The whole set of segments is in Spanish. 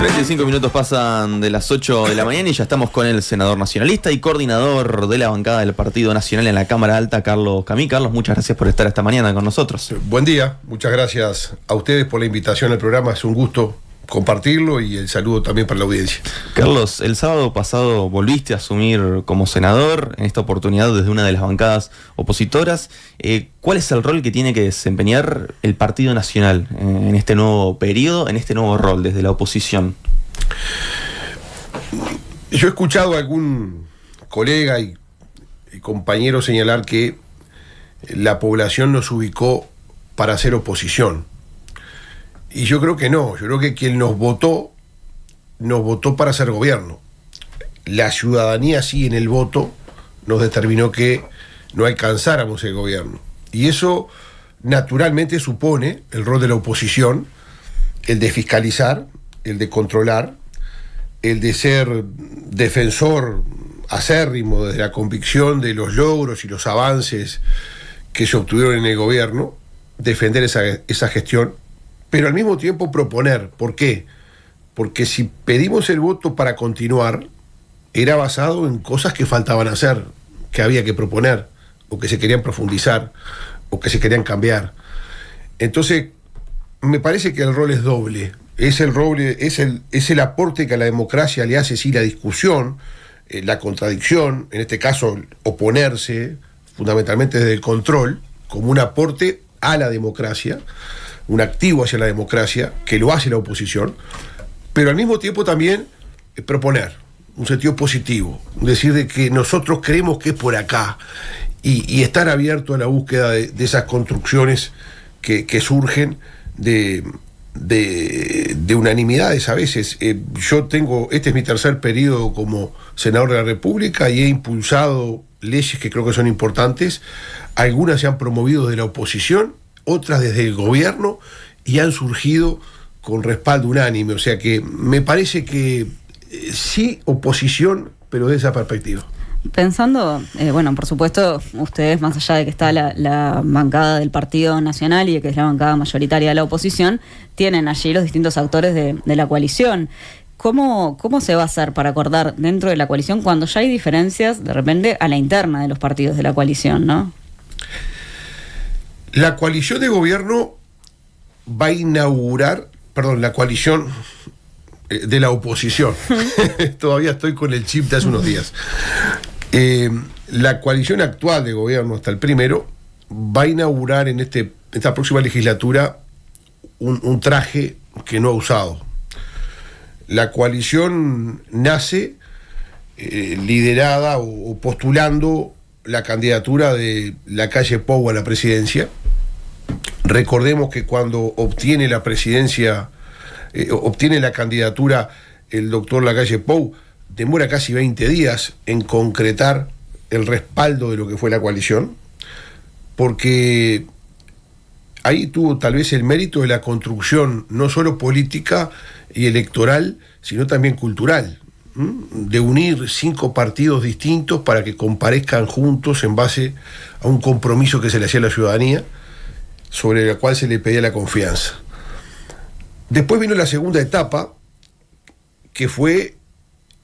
35 minutos pasan de las 8 de la mañana y ya estamos con el senador nacionalista y coordinador de la bancada del Partido Nacional en la Cámara Alta, Carlos Camí. Carlos, muchas gracias por estar esta mañana con nosotros. Buen día, muchas gracias a ustedes por la invitación al programa, es un gusto compartirlo y el saludo también para la audiencia. Carlos, el sábado pasado volviste a asumir como senador, en esta oportunidad desde una de las bancadas opositoras. ¿Cuál es el rol que tiene que desempeñar el Partido Nacional en este nuevo periodo, en este nuevo rol desde la oposición? Yo he escuchado a algún colega y compañero señalar que la población nos ubicó para hacer oposición. Y yo creo que no, yo creo que quien nos votó para hacer gobierno. La ciudadanía sí en el voto nos determinó que no alcanzáramos el gobierno. Y eso naturalmente supone el rol de la oposición, el de fiscalizar, el de controlar, el de ser defensor acérrimo desde la convicción de los logros y los avances que se obtuvieron en el gobierno, defender esa gestión, pero al mismo tiempo proponer. ¿Por qué? Porque si pedimos el voto para continuar, era basado en cosas que faltaban hacer, que había que proponer, o que se querían profundizar, o que se querían cambiar. Entonces, me parece que el rol es doble. Es el aporte que a la democracia le hace, sí, la discusión, la contradicción, en este caso, oponerse, fundamentalmente desde el control, como un aporte a la democracia, un activo hacia la democracia, que lo hace la oposición, pero al mismo tiempo también proponer, un sentido positivo, decir de que nosotros creemos que es por acá, y estar abierto a la búsqueda de esas construcciones que surgen de unanimidades a veces. Este es mi tercer periodo como senador de la República y he impulsado leyes que creo que son importantes. Algunas se han promovido de la oposición, otras desde el gobierno, y han surgido con respaldo unánime. O sea que me parece que sí oposición, pero de esa perspectiva. Pensando, bueno, por supuesto, ustedes, más allá de que está la bancada del Partido Nacional y de que es la bancada mayoritaria de la oposición, tienen allí los distintos actores de la coalición. ¿Cómo se va a hacer para acordar dentro de la coalición cuando ya hay diferencias, de repente, a la interna de los partidos de la coalición, ¿no? La coalición de gobierno va a inaugurar, la coalición de la oposición. Todavía estoy con el chip de hace unos días. La coalición actual de gobierno, hasta el primero, va a inaugurar en esta próxima legislatura un traje que no ha usado. La coalición nace liderada o postulando la candidatura de Lacalle Pou a la presidencia. Recordemos que cuando obtiene la presidencia, obtiene la candidatura el doctor Lacalle Pou, demora casi 20 días en concretar el respaldo de lo que fue la coalición, porque ahí tuvo tal vez el mérito de la construcción no solo política y electoral, sino también cultural, de unir 5 partidos distintos para que comparezcan juntos en base a un compromiso que se le hacía a la ciudadanía, sobre la cual se le pedía la confianza. Después vino la segunda etapa, que fue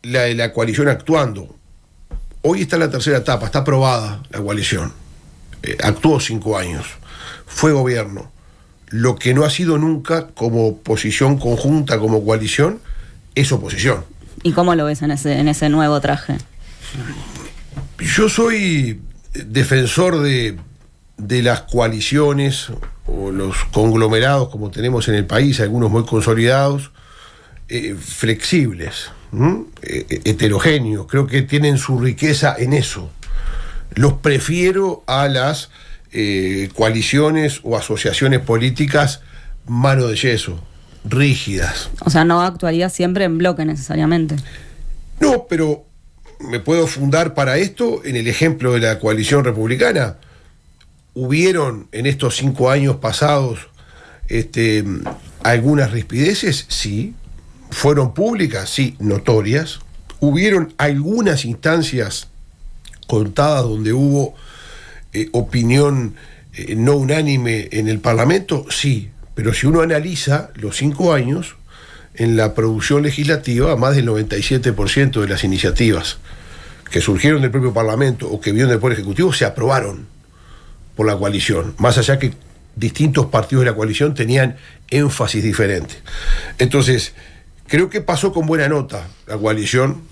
la de la coalición actuando. Hoy está la tercera etapa, está aprobada la coalición. Actuó 5 años, fue gobierno. Lo que no ha sido nunca como posición conjunta, como coalición, es oposición. ¿Y cómo lo ves en ese nuevo traje? Yo soy defensor de las coaliciones o los conglomerados como tenemos en el país, algunos muy consolidados, flexibles, heterogéneos. Creo que tienen su riqueza en eso. Los prefiero a las coaliciones o asociaciones políticas mano de yeso, rígidas. O sea, no actuaría siempre en bloque necesariamente. No, pero me puedo fundar para esto en el ejemplo de la coalición republicana. ¿Hubieron en estos 5 años pasados algunas rispideces? Sí. ¿Fueron públicas? Sí, notorias. ¿Hubieron algunas instancias contadas donde hubo opinión no unánime en el Parlamento? Sí. Pero si uno analiza los 5 años, en la producción legislativa más del 97% de las iniciativas que surgieron del propio Parlamento o que vinieron del Poder Ejecutivo se aprobaron por la coalición, más allá que distintos partidos de la coalición tenían énfasis diferentes. Entonces, creo que pasó con buena nota la coalición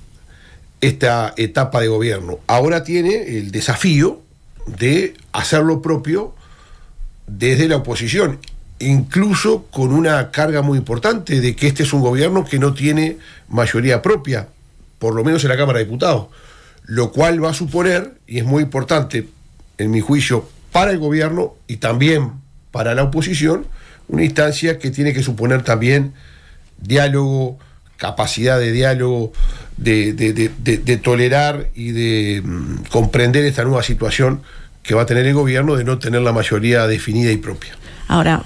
esta etapa de gobierno. Ahora tiene el desafío de hacer lo propio desde la oposición, incluso con una carga muy importante de que este es un gobierno que no tiene mayoría propia, por lo menos en la Cámara de Diputados, lo cual va a suponer, y es muy importante en mi juicio, para el gobierno y también para la oposición, una instancia que tiene que suponer también diálogo, capacidad de diálogo, de tolerar y de comprender esta nueva situación que va a tener el gobierno de no tener la mayoría definida y propia. Ahora,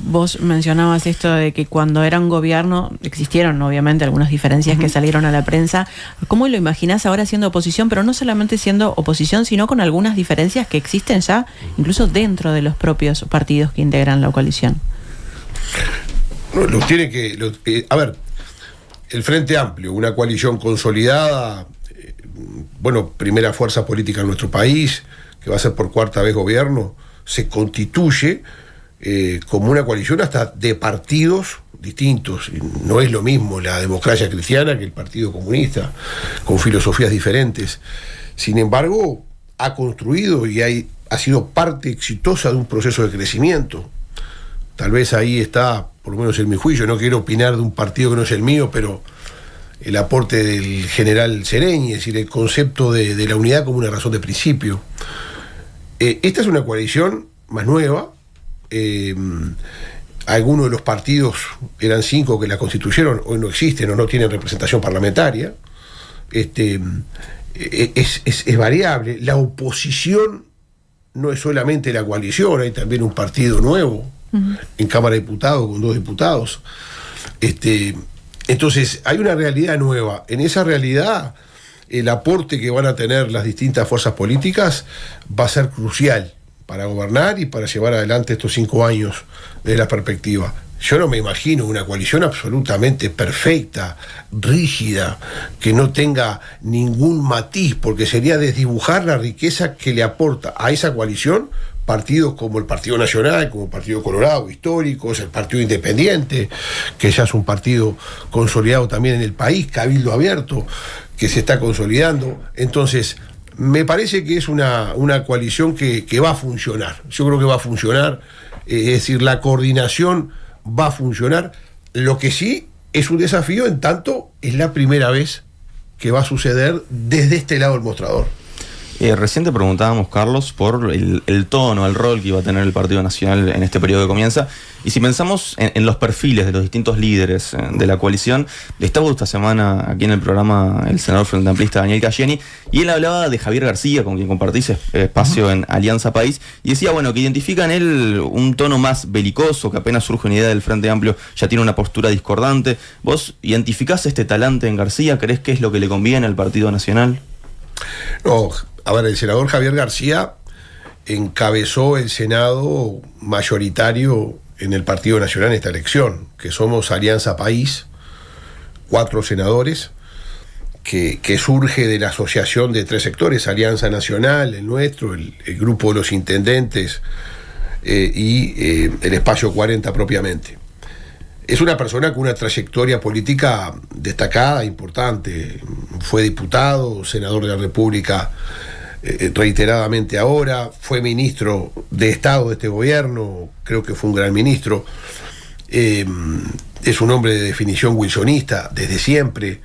vos mencionabas esto de que cuando era un gobierno existieron obviamente algunas diferencias que salieron a la prensa. ¿Cómo lo imaginás ahora siendo oposición, pero no solamente siendo oposición, sino con algunas diferencias que existen ya incluso dentro de los propios partidos que integran la coalición? No, a ver, el Frente Amplio, una coalición consolidada, primera fuerza política en nuestro país, que va a ser por cuarta vez gobierno, se constituye como una coalición hasta de partidos distintos. No es lo mismo la democracia cristiana que el Partido Comunista, con filosofías diferentes. Sin embargo, ha construido y ha sido parte exitosa de un proceso de crecimiento. Tal vez ahí está, por lo menos en mi juicio, no quiero opinar de un partido que no es el mío, pero el aporte del general Sereñi, es decir, el concepto de la unidad como una razón de principio. Esta es una coalición más nueva. Algunos de los partidos, eran 5 que la constituyeron, hoy no existen o no tienen representación parlamentaria. Es variable. La oposición no es solamente la coalición, hay también un partido nuevo en Cámara de Diputados con 2 diputados. Entonces hay una realidad nueva. En esa realidad el aporte que van a tener las distintas fuerzas políticas va a ser crucial para gobernar y para llevar adelante estos 5 años desde la perspectiva. Yo no me imagino una coalición absolutamente perfecta, rígida, que no tenga ningún matiz, porque sería desdibujar la riqueza que le aporta a esa coalición partidos como el Partido Nacional, como el Partido Colorado, históricos, el Partido Independiente, que ya es un partido consolidado también en el país, Cabildo Abierto, que se está consolidando. Entonces, me parece que es una coalición que va a funcionar. Yo creo que va a funcionar, es decir, la coordinación va a funcionar. Lo que sí es un desafío, en tanto es la primera vez que va a suceder desde este lado del mostrador. Recién te preguntábamos, Carlos, por el tono, el rol que iba a tener el Partido Nacional en este periodo que comienza. Y si pensamos en los perfiles de los distintos líderes de la coalición, estaba esta semana aquí en el programa el senador frente amplista Daniel Cayeni, y él hablaba de Javier García, con quien compartís espacio en Alianza País, y decía, que identifica en él un tono más belicoso, que apenas surge una idea del Frente Amplio, ya tiene una postura discordante. ¿Vos identificás este talante en García? ¿Creés que es lo que le conviene al Partido Nacional? No, a ver, el senador Javier García encabezó el Senado mayoritario en el Partido Nacional en esta elección, que somos Alianza País, 4 senadores, que surge de la asociación de 3 sectores, Alianza Nacional, el nuestro, el grupo de los intendentes y el espacio 40 propiamente. Es una persona con una trayectoria política destacada, importante. Fue diputado, senador de la República reiteradamente ahora, fue ministro de Estado de este gobierno, creo que fue un gran ministro. Es un hombre de definición wilsonista desde siempre.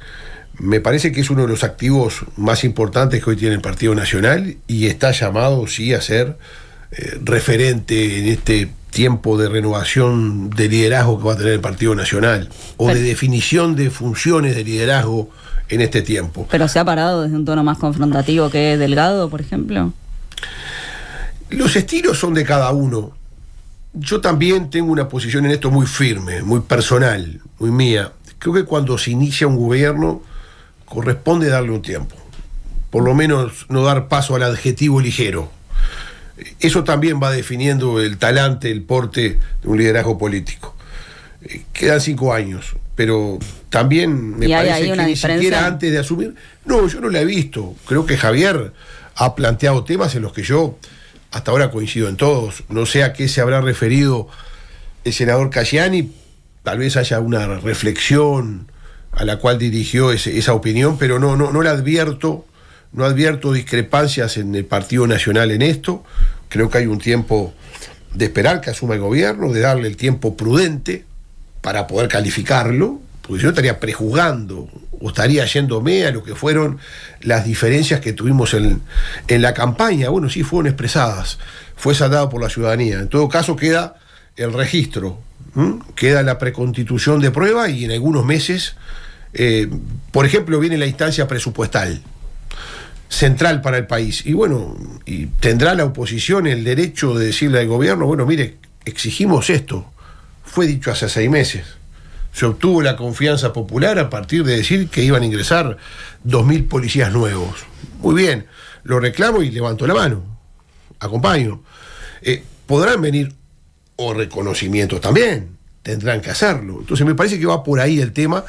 Me parece que es uno de los activos más importantes que hoy tiene el Partido Nacional y está llamado, sí, a ser referente en este tiempo de renovación de liderazgo que va a tener el Partido Nacional, o de definición de funciones de liderazgo en este tiempo. ¿Pero se ha parado desde un tono más confrontativo que Delgado, por ejemplo? Los estilos son de cada uno. Yo también tengo una posición en esto muy firme, muy personal, muy mía. Creo que cuando se inicia un gobierno corresponde darle un tiempo, por lo menos no dar paso al adjetivo ligero. Eso también va definiendo el talante, el porte de un liderazgo político. Quedan 5 años, pero también me parece que ni siquiera antes de asumir... No, yo no la he visto. Creo que Javier ha planteado temas en los que yo hasta ahora coincido en todos. No sé a qué se habrá referido el senador Casciani, tal vez haya una reflexión a la cual dirigió esa opinión, pero no la advierto, no advierto discrepancias en el Partido Nacional en esto. Creo que hay un tiempo de esperar que asuma el gobierno, de darle el tiempo prudente para poder calificarlo, porque yo estaría prejuzgando o estaría yéndome a lo que fueron las diferencias que tuvimos en la campaña. Bueno, sí fueron expresadas, fue saldado por la ciudadanía. En todo caso queda el registro, queda la preconstitución de prueba y en algunos meses, por ejemplo, viene la instancia presupuestal central para el país. Y bueno, y tendrá la oposición el derecho de decirle al gobierno, bueno, mire, exigimos esto. Fue dicho hace 6 meses. Se obtuvo la confianza popular a partir de decir que iban a ingresar 2.000 policías nuevos. Muy bien, lo reclamo y levanto la mano. Acompaño. Podrán venir o reconocimientos también. Tendrán que hacerlo. Entonces me parece que va por ahí el tema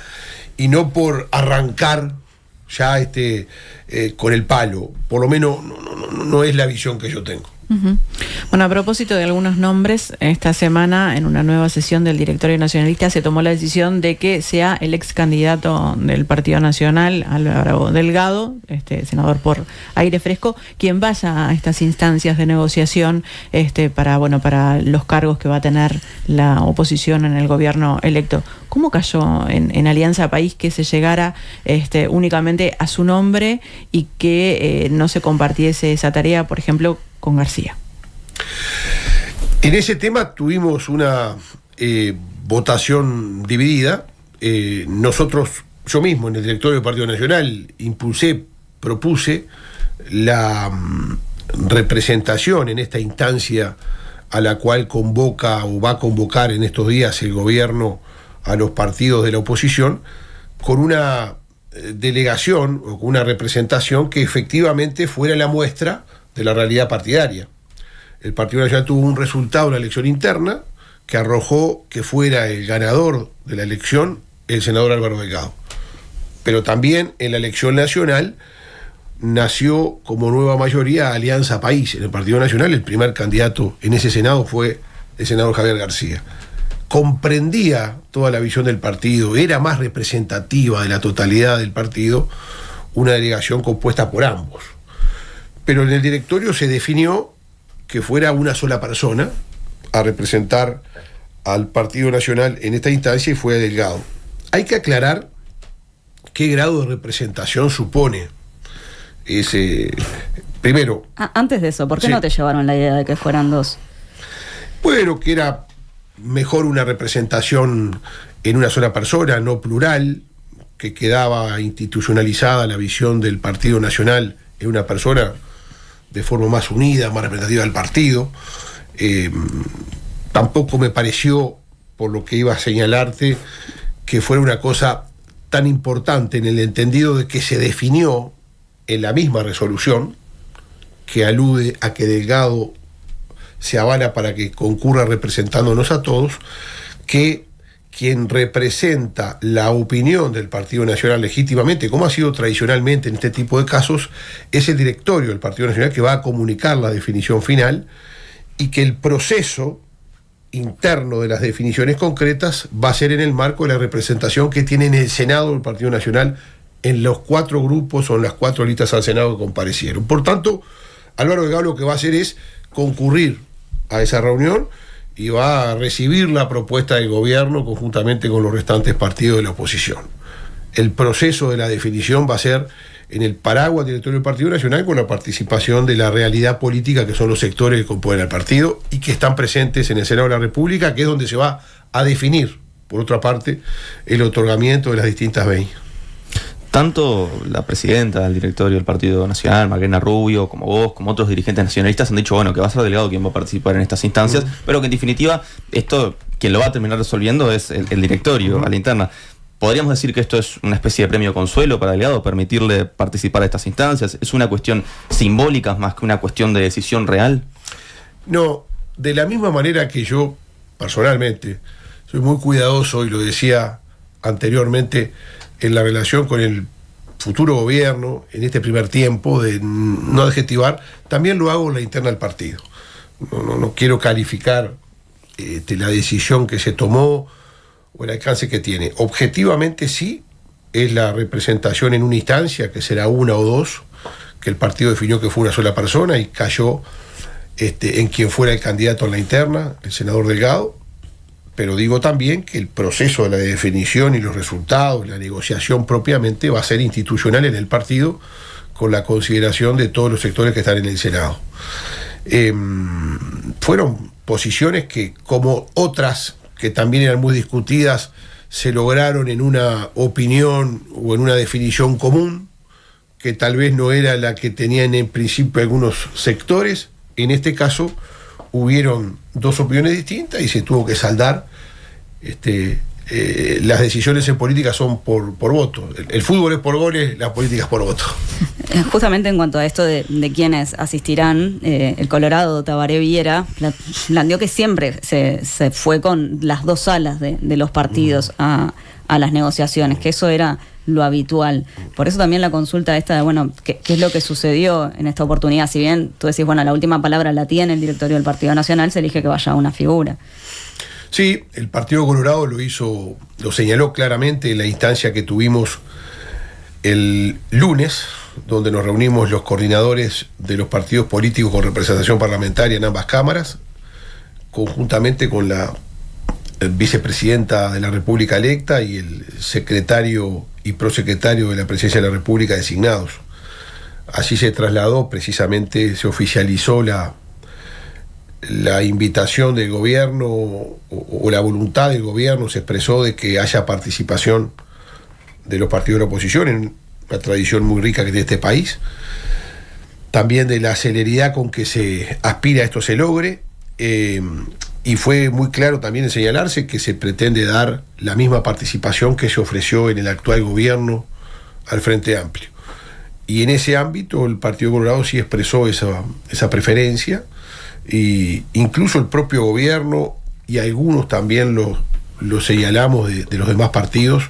y no por arrancar ya con el palo. Por lo menos no es la visión que yo tengo. Uh-huh. Bueno, a propósito de algunos nombres, esta semana en una nueva sesión del Directorio Nacionalista se tomó la decisión de que sea el ex candidato del Partido Nacional, Álvaro Delgado, senador por Aire Fresco, quien vaya a estas instancias de negociación para los cargos que va a tener la oposición en el gobierno electo. ¿Cómo cayó en Alianza País que se llegara únicamente a su nombre y que no se compartiese esa tarea, por ejemplo, con García? En ese tema tuvimos una votación dividida. Nosotros, yo mismo en el directorio del Partido Nacional, propuse la representación en esta instancia a la cual convoca o va a convocar en estos días el gobierno a los partidos de la oposición, con una delegación o con una representación que efectivamente fuera la muestra de la realidad partidaria. El Partido Nacional tuvo un resultado en la elección interna que arrojó que fuera el ganador de la elección el senador Álvaro Delgado. Pero también en la elección nacional nació como nueva mayoría Alianza País. En el Partido Nacional el primer candidato en ese Senado fue el senador Javier García. Comprendía toda la visión del partido, era más representativa de la totalidad del partido, una delegación compuesta por ambos. Pero en el directorio se definió que fuera una sola persona a representar al Partido Nacional en esta instancia y fue Delgado. Hay que aclarar qué grado de representación supone ese... Primero... Antes de eso, ¿por qué no te llevaron la idea de que fueran 2? Bueno, que era mejor una representación en una sola persona, no plural, que quedaba institucionalizada la visión del Partido Nacional en una persona de forma más unida, más representativa del partido. Tampoco me pareció, por lo que iba a señalarte, que fuera una cosa tan importante en el entendido de que se definió en la misma resolución, que alude a que Delgado se avala para que concurra representándonos a todos, que quien representa la opinión del Partido Nacional legítimamente, como ha sido tradicionalmente en este tipo de casos, es el directorio del Partido Nacional que va a comunicar la definición final y que el proceso interno de las definiciones concretas va a ser en el marco de la representación que tiene en el Senado del Partido Nacional en los 4 grupos o en las 4 listas al Senado que comparecieron. Por tanto, Álvaro Delgado lo que va a hacer es concurrir a esa reunión y va a recibir la propuesta del gobierno conjuntamente con los restantes partidos de la oposición. El proceso de la definición va a ser en el paraguas del directorio del Partido Nacional con la participación de la realidad política que son los sectores que componen el partido y que están presentes en el Senado de la República, que es donde se va a definir, por otra parte, el otorgamiento de las distintas venias. Tanto la presidenta del directorio del Partido Nacional, Macarena Rubio, como vos, como otros dirigentes nacionalistas han dicho, bueno, que va a ser Delgado quien va a participar en estas instancias, pero que en definitiva esto, quien lo va a terminar resolviendo es el directorio a la interna. ¿Podríamos decir que esto es una especie de premio consuelo para Delgado, permitirle participar de estas instancias? ¿Es una cuestión simbólica más que una cuestión de decisión real? No, de la misma manera que yo, personalmente, soy muy cuidadoso, y lo decía anteriormente, en la relación con el futuro gobierno, en este primer tiempo, de no adjetivar. También lo hago en la interna del partido. No quiero calificar la decisión que se tomó o el alcance que tiene. Objetivamente sí, es la representación en una instancia, que será una o dos, que el partido definió que fue una sola persona y cayó en quien fuera el candidato en la interna, el senador Delgado. Pero digo también que el proceso de la definición y los resultados, la negociación propiamente, va a ser institucional en el partido, con la consideración de todos los sectores que están en el Senado. Fueron posiciones que, como otras que también eran muy discutidas, se lograron en una opinión o en una definición común, que tal vez no era la que tenían en principio algunos sectores. En este caso hubieron dos opiniones distintas y se tuvo que saldar. Las decisiones en política son por voto. El fútbol es por goles, la política es por voto. Justamente en cuanto a esto de quienes asistirán, el Colorado Tabaré Viera planteó que siempre se fue con las dos alas de los partidos a las negociaciones, que eso era lo habitual. Por eso también la consulta esta de, bueno, ¿qué es lo que sucedió en esta oportunidad? Si bien tú decís, bueno, la última palabra la tiene el directorio del Partido Nacional, se elige que vaya una figura. Sí, el Partido Colorado lo señaló claramente en la instancia que tuvimos el lunes, donde nos reunimos los coordinadores de los partidos políticos con representación parlamentaria en ambas cámaras, conjuntamente con la vicepresidenta de la República electa y el secretario y prosecretario de la Presidencia de la República designados. Así se trasladó, precisamente se oficializó la invitación del gobierno o la voluntad del gobierno, se expresó de que haya participación de los partidos de la oposición, en una tradición muy rica que tiene este país. También de la celeridad con que se aspira a esto se logre. Y fue muy claro también en señalarse que se pretende dar la misma participación que se ofreció en el actual gobierno al Frente Amplio. Y en ese ámbito el Partido Colorado sí expresó esa preferencia, y incluso el propio gobierno, y algunos también lo señalamos de los demás partidos,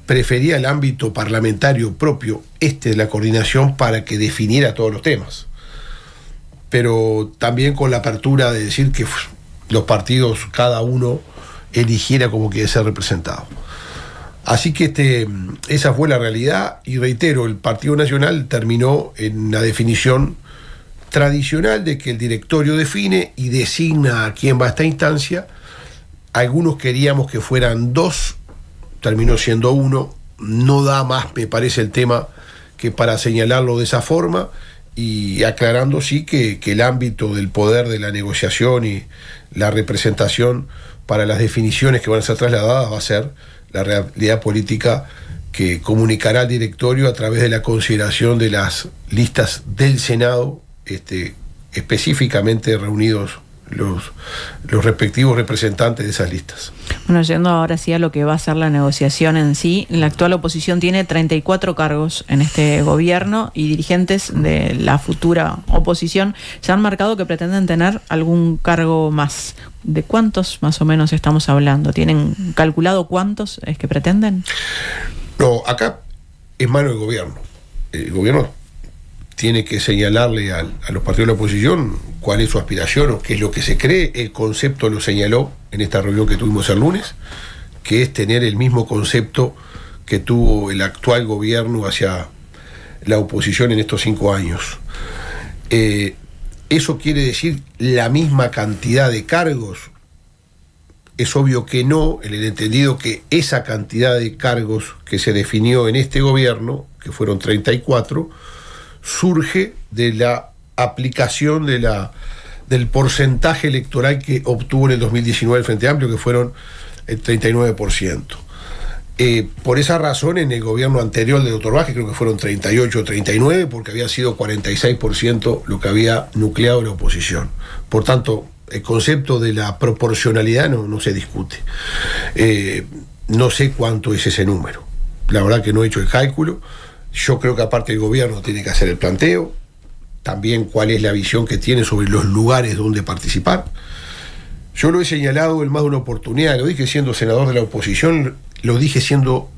prefería el ámbito parlamentario propio, de la coordinación, para que definiera todos los temas. Pero también con la apertura de decir que los partidos, cada uno, eligiera como quiere ser representado. Así que esa fue la realidad, y reitero, el Partido Nacional terminó en la definición tradicional de que el directorio define y designa a quién va a esta instancia. Algunos queríamos que fueran dos, terminó siendo uno. No da más, me parece, el tema que para señalarlo de esa forma, y aclarando sí que el ámbito del poder de la negociación y la representación para las definiciones que van a ser trasladadas va a ser la realidad política que comunicará al directorio a través de la consideración de las listas del Senado, específicamente reunidos los respectivos representantes de esas listas. Bueno, yendo ahora sí a lo que va a ser la negociación en sí, la actual oposición tiene 34 cargos en este gobierno, y dirigentes de la futura oposición se han marcado que pretenden tener algún cargo más. ¿De cuántos más o menos estamos hablando? ¿Tienen calculado cuántos es que pretenden? No, acá es mano del gobierno. El gobierno tiene que señalarle a los partidos de la oposición cuál es su aspiración o qué es lo que se cree. El concepto lo señaló en esta reunión que tuvimos el lunes, que es tener el mismo concepto que tuvo el actual gobierno hacia la oposición en estos 5 años. ¿Eso quiere decir la misma cantidad de cargos? Es obvio que no, en el entendido que esa cantidad de cargos que se definió en este gobierno, que fueron 34, surge de la aplicación del porcentaje electoral que obtuvo en el 2019 el Frente Amplio, que fueron el 39%. Por esa razón, en el gobierno anterior del doctor Vázquez creo que fueron 38 o 39, porque había sido 46% lo que había nucleado la oposición. Por tanto, el concepto de la proporcionalidad no se discute. No sé cuánto es ese número. La verdad que no he hecho el cálculo. Yo creo que aparte el gobierno tiene que hacer el planteo, también cuál es la visión que tiene sobre los lugares donde participar. Yo lo he señalado en más de una oportunidad, lo dije siendo senador de la oposición, lo dije siendo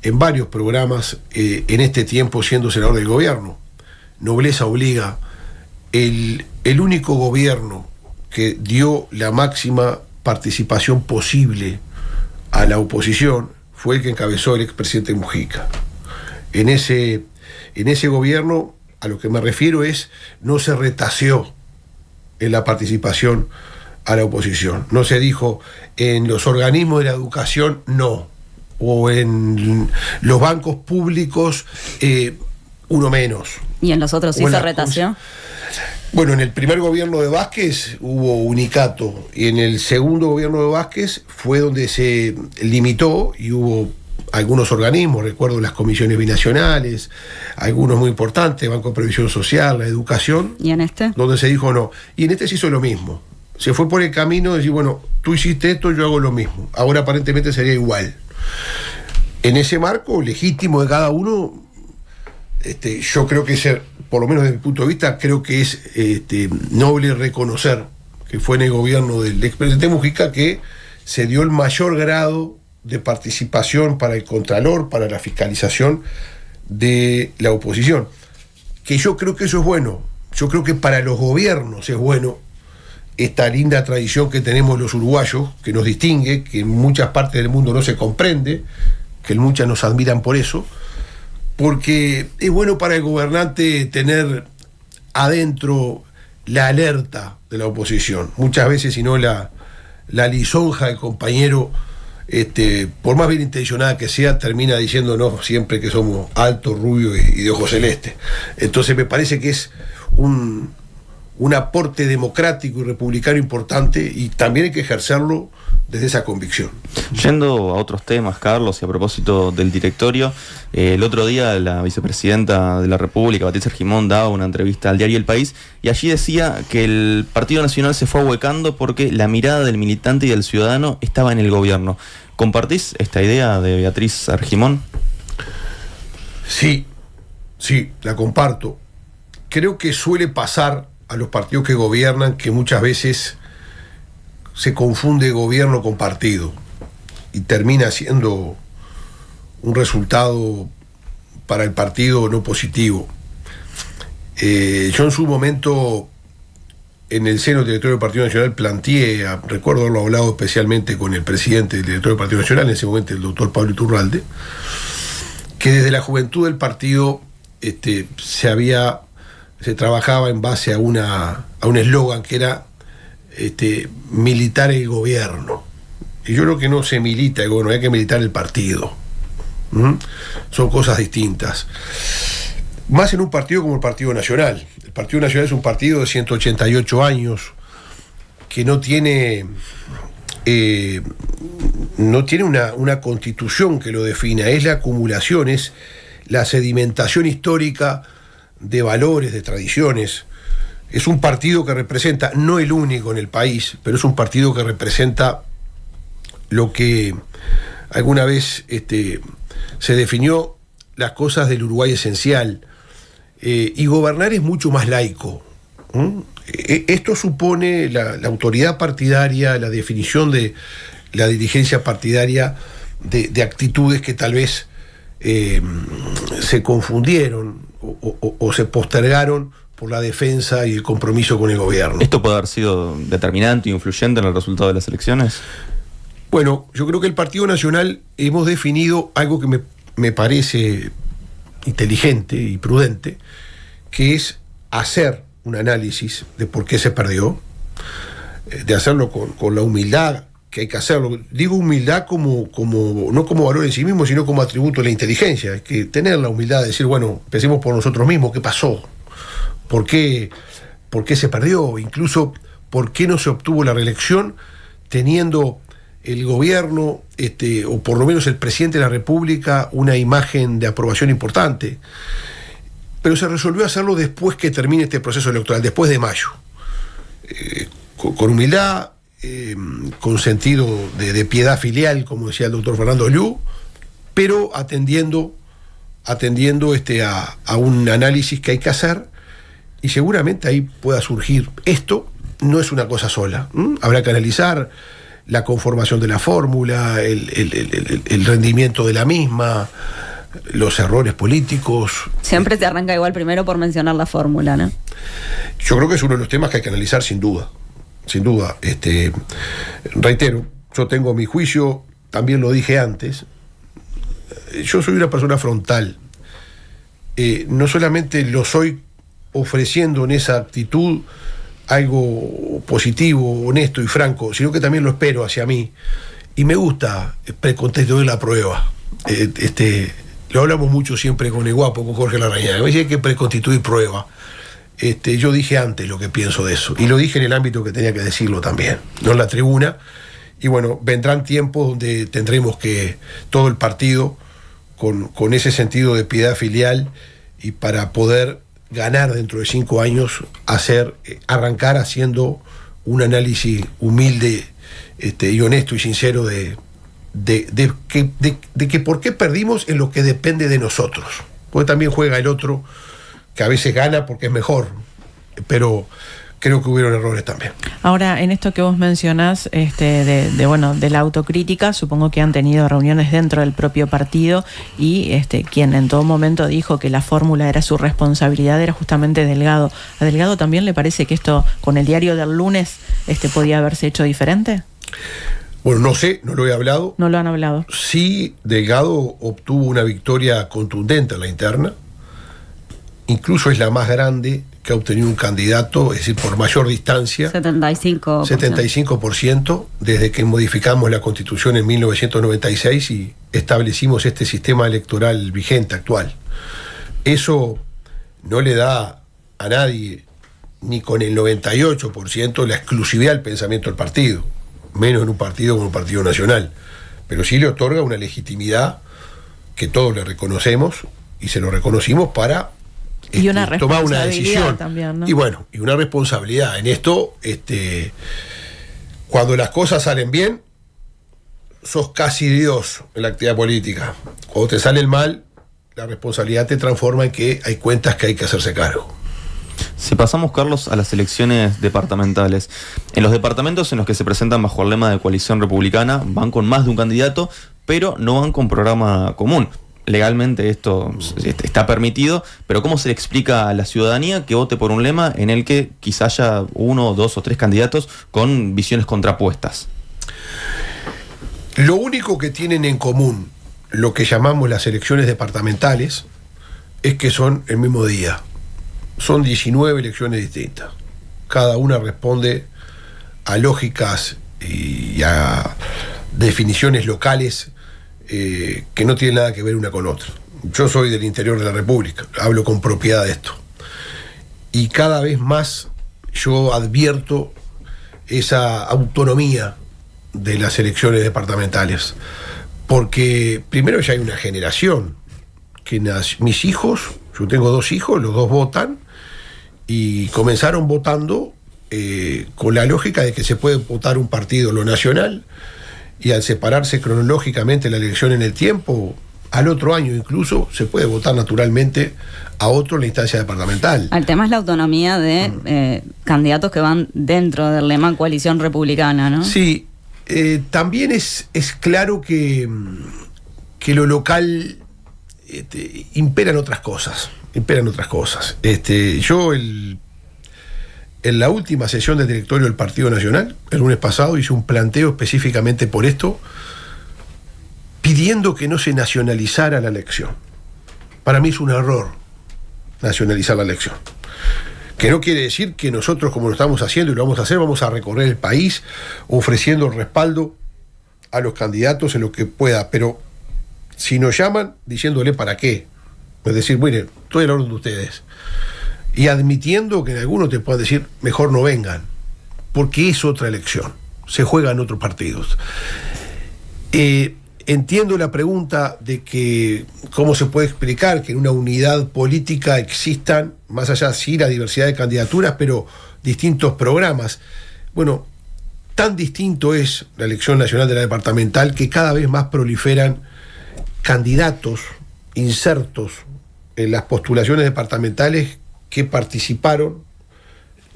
en varios programas, en este tiempo siendo senador del gobierno. Nobleza obliga. El único gobierno que dio la máxima participación posible a la oposición fue el que encabezó el expresidente Mujica. En ese gobierno, a lo que me refiero es, no se retaseó en la participación a la oposición. No se dijo, en los organismos de la educación, no. O en los bancos públicos, uno menos. ¿Y en los otros sí se retaseó? Bueno, en el primer gobierno de Vázquez hubo unicato, y en el segundo gobierno de Vázquez fue donde se limitó y hubo algunos organismos, recuerdo las comisiones binacionales, algunos muy importantes, Banco de Previsión Social, la educación. ¿Y en este? Donde se dijo no. Y en este se hizo lo mismo. Se fue por el camino de decir, bueno, tú hiciste esto, yo hago lo mismo. Ahora aparentemente sería igual. En ese marco legítimo de cada uno, yo creo que por lo menos desde mi punto de vista, creo que es noble reconocer que fue en el gobierno del expresidente Mujica que se dio el mayor grado de participación para el Contralor, para la fiscalización de la oposición. Que yo creo que eso es bueno. Yo creo que para los gobiernos es bueno esta linda tradición que tenemos los uruguayos, que nos distingue, que en muchas partes del mundo no se comprende, que muchas nos admiran por eso, porque es bueno para el gobernante tener adentro la alerta de la oposición. Muchas veces, si no la lisonja del compañero, por más bien intencionada que sea, termina diciéndonos siempre que somos altos, rubios y de ojos celestes. Entonces me parece que es un aporte democrático y republicano importante, y también hay que ejercerlo desde esa convicción. Yendo a otros temas, Carlos, y a propósito del directorio, el otro día la vicepresidenta de la República, Patricia Argimón, daba una entrevista al diario El País, y allí decía que el Partido Nacional se fue ahuecando porque la mirada del militante y del ciudadano estaba en el gobierno. ¿Compartís esta idea de Beatriz Argimón? Sí, la comparto. Creo que suele pasar a los partidos que gobiernan que muchas veces se confunde gobierno con partido y termina siendo un resultado para el partido no positivo. Yo en su momento, en el seno del directorio del Partido Nacional, planteé, recuerdo haberlo hablado especialmente con el presidente del directorio del Partido Nacional, en ese momento el doctor Pablo Iturralde, que desde la juventud del partido se trabajaba en base a un eslogan que era militar el gobierno. Y yo creo que no se milita el gobierno, hay que militar el partido. Son cosas distintas. Más en un partido como el Partido Nacional. El Partido Nacional es un partido de 188 años que no tiene una constitución que lo defina, es la acumulación, es la sedimentación histórica de valores, de tradiciones. Es un partido que representa, no el único en el país, pero es un partido que representa lo que alguna vez se definió las cosas del Uruguay esencial, y gobernar es mucho más laico. Esto supone la autoridad partidaria, la definición de la dirigencia partidaria de actitudes que tal vez se confundieron o se postergaron por la defensa y el compromiso con el gobierno. ¿Esto puede haber sido determinante e influyente en el resultado de las elecciones? Bueno, yo creo que el Partido Nacional hemos definido algo que me parece inteligente y prudente, que es hacer un análisis de por qué se perdió, de hacerlo con la humildad que hay que hacerlo. Digo humildad no como valor en sí mismo, sino como atributo de la inteligencia. Hay que tener la humildad de decir, bueno, empecemos por nosotros mismos, ¿qué pasó? ¿Por qué se perdió? Incluso, ¿por qué no se obtuvo la reelección teniendo el gobierno, o por lo menos el presidente de la República, una imagen de aprobación importante? Pero se resolvió hacerlo después que termine este proceso electoral, después de mayo. Con humildad, con sentido de piedad filial, como decía el doctor Fernando Liu, pero atendiendo a un análisis que hay que hacer, y seguramente ahí pueda surgir esto no es una cosa sola. Habrá que analizar la conformación de la fórmula, el rendimiento de la misma, los errores políticos. Siempre te arranca igual primero por mencionar la fórmula, ¿no? Yo creo que es uno de los temas que hay que analizar sin duda. Sin duda. Reitero, yo tengo mi juicio, también lo dije antes. Yo soy una persona frontal. No solamente lo soy ofreciendo en esa actitud algo positivo, honesto y franco, sino que también lo espero hacia mí. Y me gusta preconstituir la prueba. Lo hablamos mucho siempre con el guapo, con Jorge Larrañaga. Me dice que hay que preconstituir prueba. Yo dije antes lo que pienso de eso. Y lo dije en el ámbito que tenía que decirlo también, no en la tribuna. Y bueno, vendrán tiempos donde tendremos que todo el partido, con ese sentido de piedad filial, y para poder ganar dentro de 5 años, arrancar haciendo un análisis humilde y honesto y sincero de que por qué perdimos en lo que depende de nosotros. Porque también juega el otro, que a veces gana porque es mejor, pero creo que hubieron errores también. Ahora, en esto que vos mencionás, de la autocrítica, supongo que han tenido reuniones dentro del propio partido y quien en todo momento dijo que la fórmula era su responsabilidad era justamente Delgado. ¿A Delgado también le parece que esto, con el diario del lunes, podía haberse hecho diferente? Bueno, no sé, no lo he hablado. No lo han hablado. Sí, Delgado obtuvo una victoria contundente en la interna. Incluso es la más grande que ha obtenido un candidato, es decir, por mayor distancia. 75% desde que modificamos la Constitución en 1996 y establecimos este sistema electoral vigente, actual. Eso no le da a nadie, ni con el 98%, la exclusividad del pensamiento del partido, menos en un partido como un partido nacional, pero sí le otorga una legitimidad que todos le reconocemos y se lo reconocimos para tomar una decisión también, ¿no? Y bueno, y una responsabilidad en esto. Cuando las cosas salen bien, sos casi Dios en la actividad política. Cuando te sale el mal, la responsabilidad te transforma en que hay cuentas que hay que hacerse cargo. Si pasamos, Carlos, a las elecciones departamentales. En los departamentos en los que se presentan bajo el lema de coalición republicana, van con más de un candidato, pero no van con programa común. Legalmente esto está permitido, pero ¿cómo se le explica a la ciudadanía que vote por un lema en el que quizá haya 1, 2 o 3 candidatos con visiones contrapuestas? Lo único que tienen en común lo que llamamos las elecciones departamentales es que son el mismo día. Son 19 elecciones distintas. Cada una responde a lógicas y a definiciones locales que no tienen nada que ver una con otra. Yo soy del interior de la República, hablo con propiedad de esto. Y cada vez más yo advierto esa autonomía de las elecciones departamentales. Porque primero ya hay una generación que mis hijos, yo tengo 2 hijos, los 2 votan, y comenzaron votando con la lógica de que se puede votar un partido en lo nacional, y al separarse cronológicamente la elección en el tiempo, al otro año incluso se puede votar naturalmente a otro en la instancia departamental. El tema es la autonomía de candidatos que van dentro del lema coalición republicana, ¿no? Sí, también es claro que lo local imperan otras cosas. Yo en la última sesión del directorio del Partido Nacional, el lunes pasado, hice un planteo específicamente por esto, pidiendo que no se nacionalizara la elección. Para mí es un error nacionalizar la elección. Que no quiere decir que nosotros, como lo estamos haciendo y lo vamos a hacer, vamos a recorrer el país ofreciendo el respaldo a los candidatos en lo que pueda, pero si nos llaman, diciéndole para qué. Es decir, bueno, estoy hablando de ustedes. Y admitiendo que en algunos te puedan decir, mejor no vengan, porque es otra elección, se juega en otros partidos. Entiendo la pregunta de que cómo se puede explicar que en una unidad política existan, más allá sí la diversidad de candidaturas, pero distintos programas. Bueno, tan distinto es la elección nacional de la departamental que cada vez más proliferan candidatos insertos en las postulaciones departamentales que participaron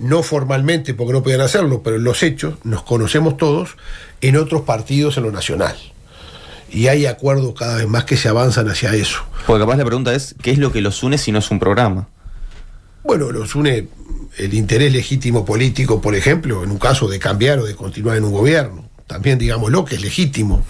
no formalmente porque no podían hacerlo, pero en los hechos nos conocemos todos en otros partidos en lo nacional. Y hay acuerdos cada vez más que se avanzan hacia eso. Porque capaz la pregunta es, ¿qué es lo que los une si no es un programa? Bueno, los une el interés legítimo político, por ejemplo, en un caso de cambiar o de continuar en un gobierno. También digámoslo, que es legítimo.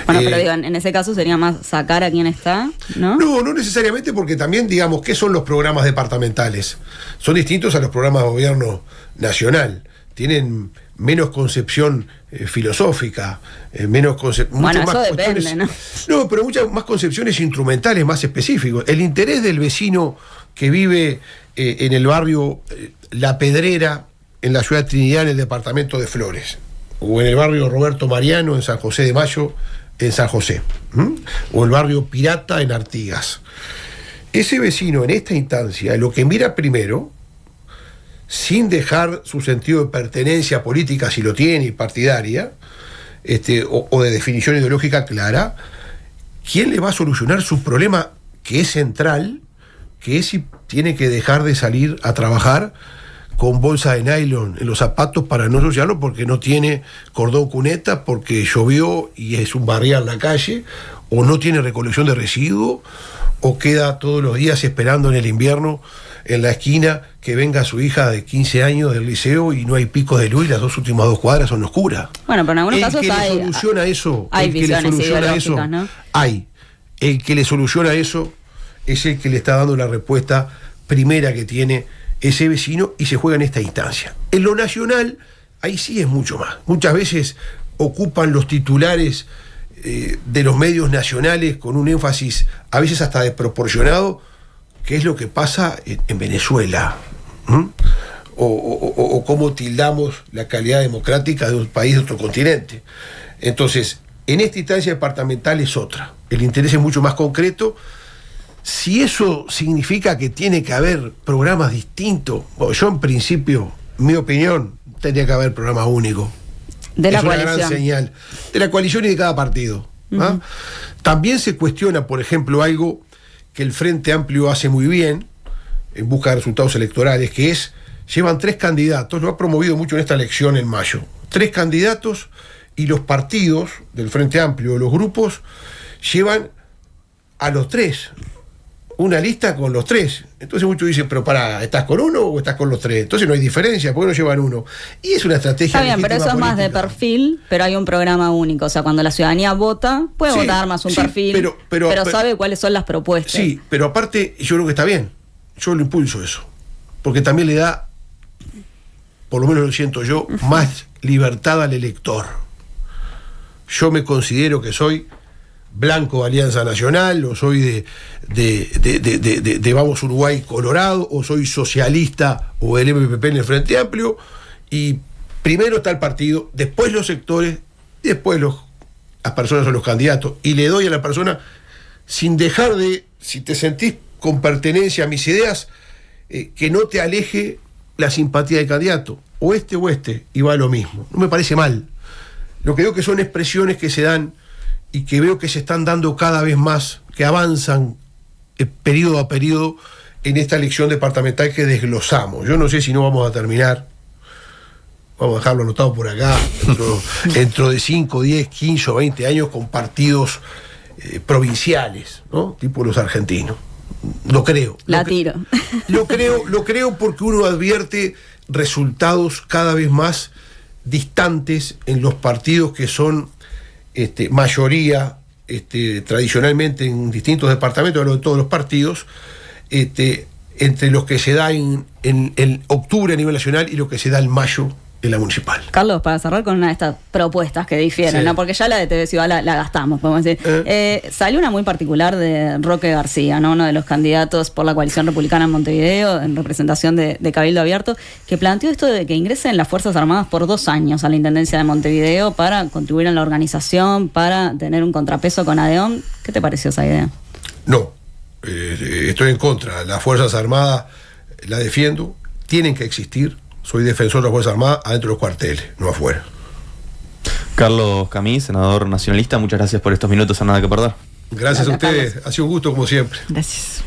Bueno, pero digan, en ese caso sería más sacar a quien está, ¿no? No necesariamente, porque también, digamos, ¿qué son los programas departamentales? Son distintos a los programas de gobierno nacional. Tienen menos concepción filosófica, menos concepción... Bueno, eso depende, ¿no? No, pero muchas más concepciones instrumentales, más específicas. El interés del vecino que vive en el barrio La Pedrera, en la ciudad de Trinidad, en el departamento de Flores, o en el barrio Roberto Mariano, en San José de Mayo, en San José, o el barrio Pirata, en Artigas. Ese vecino, en esta instancia, lo que mira primero, sin dejar su sentido de pertenencia política, si lo tiene, y partidaria, o de definición ideológica clara, ¿quién le va a solucionar su problema que es central, que es si tiene que dejar de salir a trabajar con bolsa de nylon en los zapatos para no ensuciarlo porque no tiene cordón cuneta, porque llovió y es un barrial la calle, o no tiene recolección de residuos, o queda todos los días esperando en el invierno en la esquina que venga su hija de 15 años del liceo y no hay picos de luz y las últimas 2 cuadras son oscuras? Bueno, pero en algunos casos hay visiones ideológicas, ¿no? El que le soluciona eso es el que le está dando la respuesta primera que tiene ese vecino y se juega en esta instancia. En lo nacional, ahí sí es mucho más. Muchas veces ocupan los titulares de los medios nacionales con un énfasis a veces hasta desproporcionado, que es lo que pasa en Venezuela, o cómo tildamos la calidad democrática de un país de otro continente. Entonces, en esta instancia departamental es otra. El interés es mucho más concreto. Si eso significa que tiene que haber programas distintos, bueno, yo en principio, mi opinión, tendría que haber programa único. De la coalición. Una gran señal. De la coalición y de cada partido. También se cuestiona, por ejemplo, algo que el Frente Amplio hace muy bien en busca de resultados electorales, que es, llevan 3 candidatos, lo ha promovido mucho en esta elección en mayo, 3 candidatos, y los partidos del Frente Amplio, los grupos, llevan a los 3, una lista con los 3. Entonces muchos dicen, pero pará, ¿estás con uno o estás con los 3? Entonces no hay diferencia, ¿por qué no llevan uno? Y es una estrategia. Está bien, pero eso política. Es más de perfil, pero hay un programa único. O sea, cuando la ciudadanía vota, puede votar más un perfil, pero sabe cuáles son las propuestas. Sí, pero aparte, yo creo que está bien. Yo lo impulso eso. Porque también le da, por lo menos lo siento yo, más libertad al elector. Yo me considero que soy blanco de Alianza Nacional, o soy de Vamos Uruguay Colorado, o soy socialista o del MPP en el Frente Amplio, y primero está el partido, después los sectores, y después las personas o los candidatos, y le doy a la persona sin dejar de, si te sentís con pertenencia a mis ideas, que no te aleje la simpatía del candidato, o este, y va lo mismo. No me parece mal. Lo que veo que son expresiones que se dan y que veo que se están dando cada vez más, que avanzan periodo a periodo en esta elección departamental que desglosamos. Yo no sé si no vamos a terminar, vamos a dejarlo anotado por acá, dentro de 5, 10, 15 o 20 años con partidos provinciales, ¿no? Tipo los argentinos. Lo creo. Lo creo porque uno advierte resultados cada vez más distantes en los partidos que son mayoría tradicionalmente en distintos departamentos, de todos los partidos, entre los que se da en octubre a nivel nacional y lo que se da en mayo en la municipal. Carlos, para cerrar con una de estas propuestas que difieren, sí, ¿no? Porque ya la de TV Ciudad la gastamos, podemos decir. Salió una muy particular de Roque García, ¿no? Uno de los candidatos por la coalición republicana en Montevideo, en representación de Cabildo Abierto, que planteó esto de que ingresen las Fuerzas Armadas por 2 años a la Intendencia de Montevideo para contribuir en la organización, para tener un contrapeso con ADEON. ¿Qué te pareció esa idea? No, estoy en contra. Las Fuerzas Armadas las defiendo, tienen que existir. Soy defensor de las Fuerzas Armadas adentro de los cuarteles, no afuera. Carlos Camí, senador nacionalista, muchas gracias por estos minutos a Nada que Perder. Gracias a ustedes, Carlos. Ha sido un gusto como siempre. Gracias.